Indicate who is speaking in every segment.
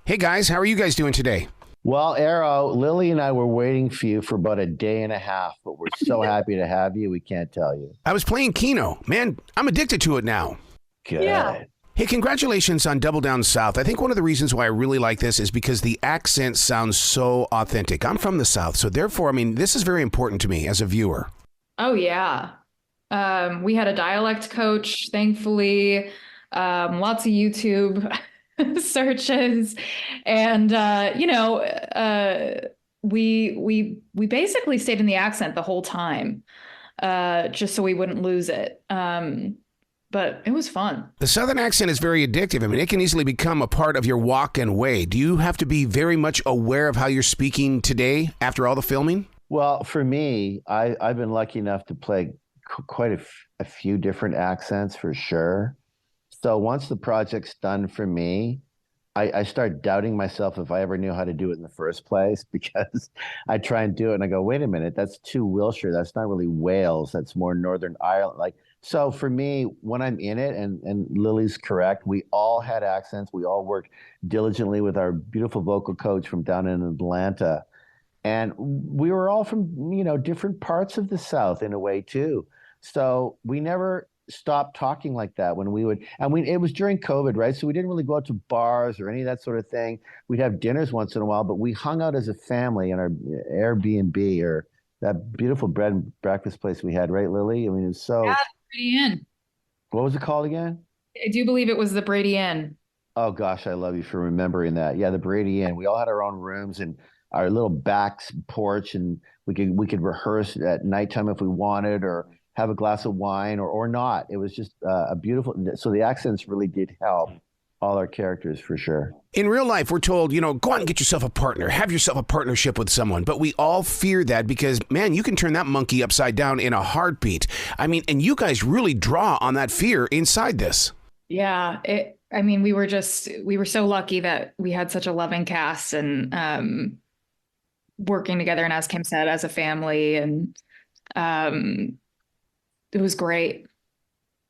Speaker 1: Hey guys, how are you guys doing today?
Speaker 2: Well, Arrow, Lily and I were waiting for you for about a day and a half, but we're so happy to have you. We can't tell you.
Speaker 1: I was playing Keno. Man, I'm addicted to it now.
Speaker 3: Yeah.
Speaker 2: Good.
Speaker 1: Hey, congratulations on Double Down South. I think one of the reasons why I really like this is because the accent sounds so authentic. I'm from the South, so therefore, this is very important to me as a viewer.
Speaker 3: Oh, yeah. We had a dialect coach, thankfully, lots of YouTube searches. And, we basically stayed in the accent the whole time, just so we wouldn't lose it. But it was fun.
Speaker 1: The Southern accent is very addictive. It can easily become a part of your walk and way. Do you have to be very much aware of how you're speaking today after all the filming?
Speaker 2: Well, for me, I've been lucky enough to play quite a few different accents for sure. So once the project's done for me, I start doubting myself if I ever knew how to do it in the first place because I try and do it and I go, wait a minute, that's too Wiltshire. That's not really Wales. That's more Northern Ireland. So for me, when I'm in it, and Lily's correct, we all had accents. We all worked diligently with our beautiful vocal coach from down in Atlanta. And we were all from, different parts of the South in a way too. So we never stopped talking like that when we would, it was during COVID, right? So we didn't really go out to bars or any of that sort of thing. We'd have dinners once in a while, but we hung out as a family in our Airbnb or that beautiful bread and breakfast place we had, right, Lily? It's so.
Speaker 3: Yeah, Brady Inn.
Speaker 2: What was it called again?
Speaker 3: I do believe it was the Brady Inn.
Speaker 2: Oh gosh, I love you for remembering that. Yeah, the Brady Inn. We all had our own rooms and our little back porch, and we could rehearse at nighttime if we wanted, or have a glass of wine, or not. It was just a beautiful. So the accents really did help all our characters for sure.
Speaker 1: In real life, we're told, go out and get yourself a partner, have yourself a partnership with someone. But we all fear that because, man, you can turn that monkey upside down in a heartbeat. And you guys really draw on that fear inside this.
Speaker 3: Yeah. We were so lucky that we had such a loving cast and working together. And as Kim said, as a family, and it was great.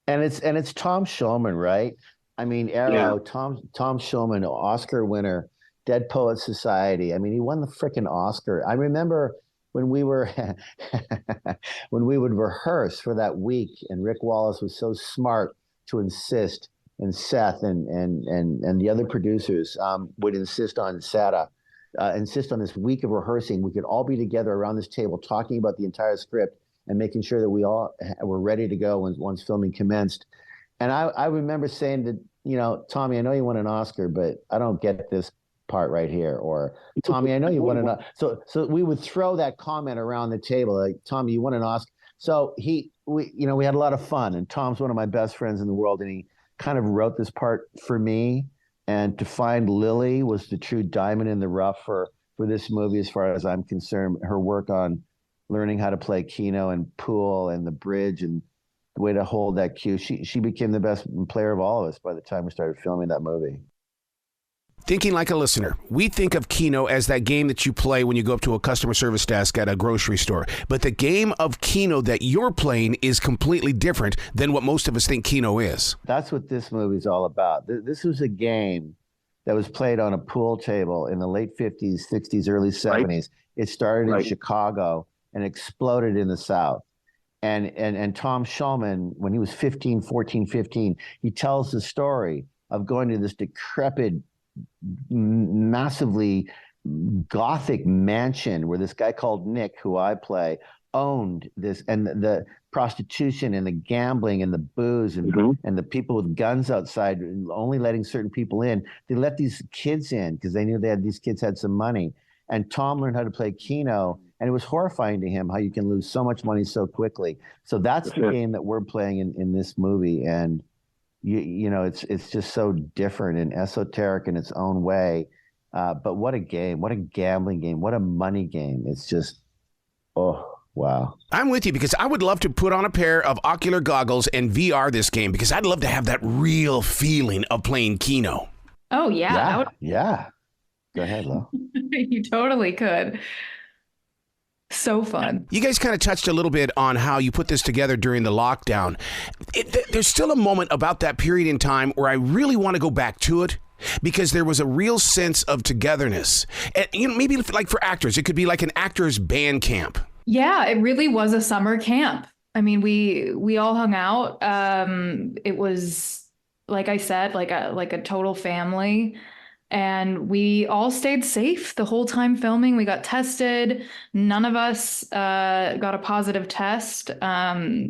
Speaker 2: And it's Tom Shulman, right? Arrow, yeah. Tom Shulman, Oscar winner, Dead Poets Society. He won the freaking Oscar. I remember when we were when we would rehearse for that week, and Rick Wallace was so smart to insist, and Seth and the other producers would insist on this week of rehearsing. We could all be together around this table talking about the entire script and making sure that we all were ready to go once filming commenced. And I remember saying that, Tommy, I know you won an Oscar, but I don't get this part right here. Or Tommy, I know you won an Oscar. So we would throw that comment around the table, like, Tommy, you won an Oscar. So we had a lot of fun. And Tom's one of my best friends in the world, and he kind of wrote this part for me. And to find Lily was the true diamond in the rough for this movie, as far as I'm concerned. Her work on learning how to play Keno and pool and the bridge and the way to hold that cue. She became the best player of all of us by the time we started filming that movie.
Speaker 1: Thinking like a listener, we think of Keno as that game that you play when you go up to a customer service desk at a grocery store. But the game of Keno that you're playing is completely different than what most of us think Keno is.
Speaker 2: That's what this movie is all about. This was a game that was played on a pool table in the late 50s, 60s, early 70s. Right. It started in Chicago and exploded in the South. And Tom Shulman, when he was 15, he tells the story of going to this decrepit, massively gothic mansion where this guy called Nick, who I play, owned this, and the prostitution and the gambling and the booze and the people with guns outside, only letting certain people in. They let these kids in because they knew these kids had some money. And Tom learned how to play Keno, and it was horrifying to him how you can lose so much money so quickly. So that's the game that we're playing in this movie. And it's just so different and esoteric in its own way. But what a game, what a gambling game, what a money game. It's just, oh, wow.
Speaker 1: I'm with you because I would love to put on a pair of ocular goggles and VR this game because I'd love to have that real feeling of playing Keno.
Speaker 3: Oh, yeah.
Speaker 2: Yeah. Go ahead, Lo.
Speaker 3: You totally could. So fun.
Speaker 1: You guys kind of touched a little bit on how you put this together during the lockdown. There's still a moment about that period in time where I really want to go back to it because there was a real sense of togetherness. And, maybe like for actors, it could be like an actor's band camp.
Speaker 3: Yeah, it really was a summer camp. I mean, we all hung out. It was, like I said, like a total family. And we all stayed safe the whole time filming. We got tested. None of us got a positive test.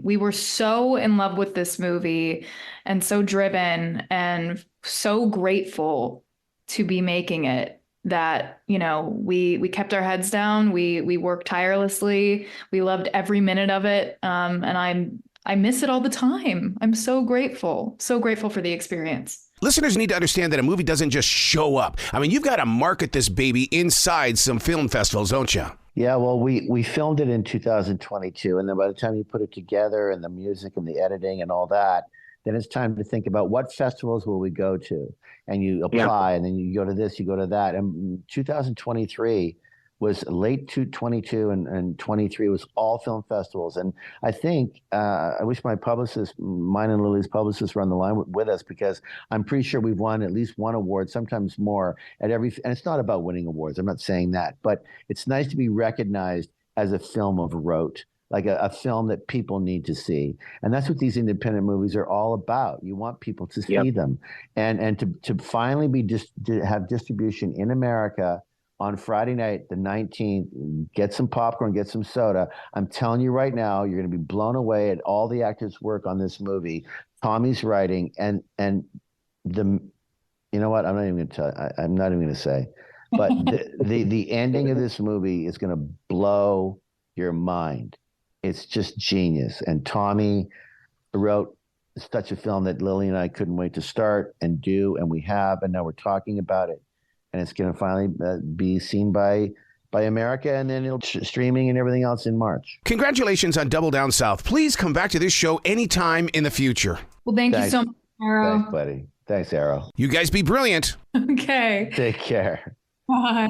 Speaker 3: We were so in love with this movie and so driven and so grateful to be making it that, we kept our heads down. We worked tirelessly. We loved every minute of it. And I miss it all the time. I'm so grateful for the experience.
Speaker 1: Listeners need to understand that a movie doesn't just show up. I mean, you've got to market this baby inside some film festivals, don't you?
Speaker 2: Yeah, well, we filmed it in 2022, and then by the time you put it together and the music and the editing and all that, then it's time to think about what festivals will we go to, and you apply, and then you go to this, you go to that, and 2023 was late 22 and 23 was all film festivals. And I think, I wish my publicist, mine and Lilli's publicist, were on the line with us, because I'm pretty sure we've won at least one award, sometimes more at every, and it's not about winning awards. I'm not saying that, but it's nice to be recognized as a film of rote, like a film that people need to see. And that's what these independent movies are all about. You want people to see them. And to finally to have distribution in America on Friday night, the 19th, get some popcorn, get some soda. I'm telling you right now, you're going to be blown away at all the actors' work on this movie, Tommy's writing, and the, you know what? I'm not even going to tell. I'm not even going to say, but the ending of this movie is going to blow your mind. It's just genius. And Tommy wrote such a film that Lilli and I couldn't wait to start and do, and we have, and now we're talking about it. And it's going to finally be seen by America, and then it'll streaming and everything else in March.
Speaker 1: Congratulations on Double Down South. Please come back to this show anytime in the future.
Speaker 3: Well, thanks you so much, Arrow.
Speaker 2: Thanks, buddy. Thanks, Arrow.
Speaker 1: You guys be brilliant.
Speaker 3: Okay.
Speaker 2: Take care.
Speaker 3: Bye.